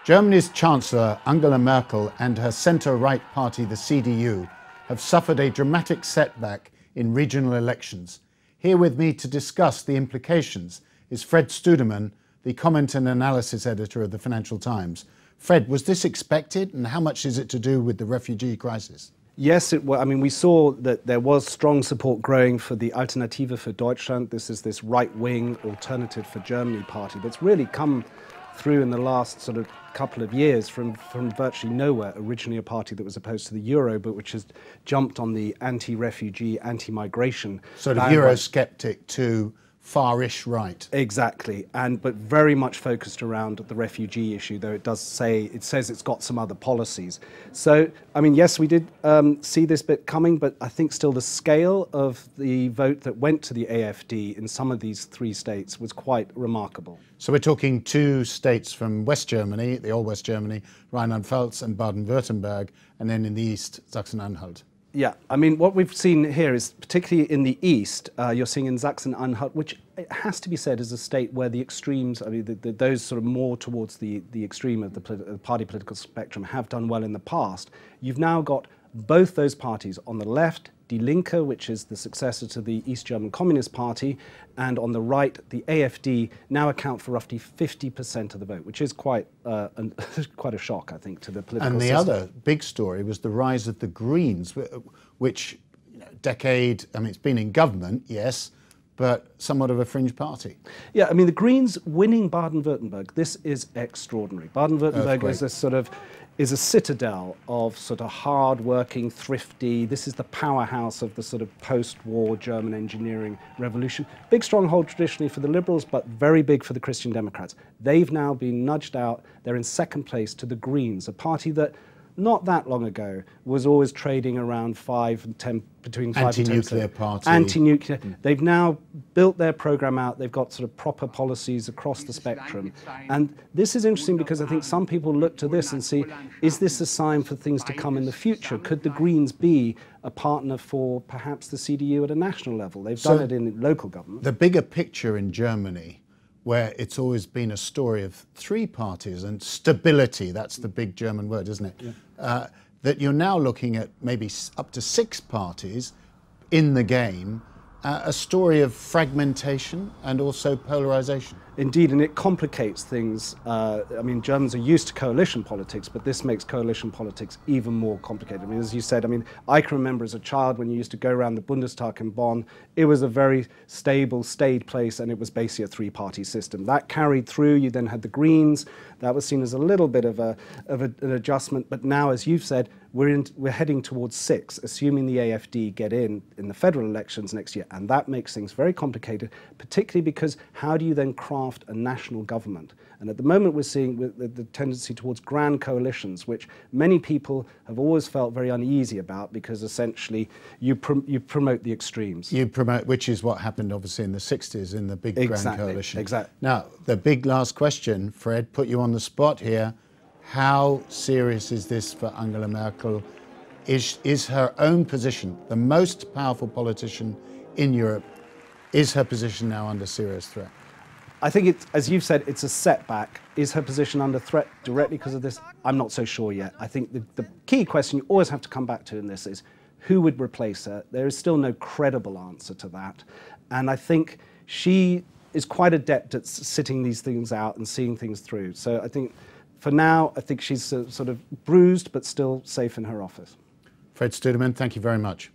Germany's Chancellor Angela Merkel and her centre-right party, the CDU, have suffered a dramatic setback in regional elections. Here with me to discuss the implications is Fred Studemann, the comment and analysis editor of the Financial Times. Fred, was this expected, and how much is it to do with the refugee crisis? Yes, we saw that there was strong support growing for the Alternative for Deutschland. This is this right-wing Alternative for Germany party that's really come through in the last sort of couple of years from virtually nowhere. Originally a party that was opposed to the euro, but which has jumped on the anti-refugee, anti-migration. Sort of Eurosceptic to far-ish right. Exactly, but very much focused around the refugee issue, though it says it's got some other policies. So, yes, we did see this bit coming, but I think still the scale of the vote that went to the AfD in some of these three states was quite remarkable. So we're talking two states from West Germany, the old West Germany, Rheinland-Pfalz and Baden-Württemberg, and then in the east, Sachsen-Anhalt. Yeah, what we've seen here is, particularly in the east, you're seeing in Sachsen-Anhalt, which it has to be said is a state where the extremes, those sort of more towards the extreme of the party political spectrum have done well in the past. You've now got both those parties on the left, Die Linke, which is the successor to the East German Communist Party, and on the right, the AfD, now account for roughly 50% of the vote, which is quite quite a shock, I think, to the political system. And the other big story was the rise of the Greens, which it's been in government, yes, but somewhat of a fringe party. Yeah, the Greens winning Baden-Württemberg, this is extraordinary. Baden-Württemberg is a citadel of sort of hard-working, thrifty. This is the powerhouse of the sort of post-war German engineering revolution. Big stronghold traditionally for the Liberals, but very big for the Christian Democrats. They've now been nudged out. They're in second place to the Greens, a party that not that long ago was always trading around 5 and 10, between 5 and 10%. Anti-nuclear party. Anti-nuclear. They've now built their program out. They've got sort of proper policies across the spectrum. And this is interesting because I think some people look to this and see, is this a sign for things to come in the future? Could the Greens be a partner for perhaps the CDU at a national level? They've done it in local government. The bigger picture in Germany, where it's always been a story of three parties and stability, that's the big German word, isn't it? Yeah. That you're now looking at maybe up to 6 parties in the game, a story of fragmentation and also polarization. Indeed, and it complicates things. Germans are used to coalition politics, but this makes coalition politics even more complicated. As you said, I can remember as a child when you used to go around the Bundestag in Bonn, it was a very stable, staid place, and it was basically a three-party system. That carried through. You then had the Greens. That was seen as a little bit of an adjustment, but now, as you've said, we're heading towards 6, assuming the AfD get in the federal elections next year, and that makes things very complicated, particularly because how do you then craft a national government? And at the moment we're seeing the tendency towards grand coalitions, which many people have always felt very uneasy about because essentially you promote the extremes. You promote, which is what happened obviously in the 60s in the big grand coalition. Exactly. Now, the big last question, Fred, put you on the spot here. How serious is this for Angela Merkel? Is her own position, the most powerful politician in Europe, is her position now under serious threat? I think, as you've said, it's a setback. Is her position under threat directly because of this? I'm not so sure yet. I think the key question you always have to come back to in this is, who would replace her? There is still no credible answer to that. And I think she is quite adept at sitting these things out and seeing things through. So I think, for now, I think she's sort of bruised, but still safe in her office. Fred Studemann, thank you very much.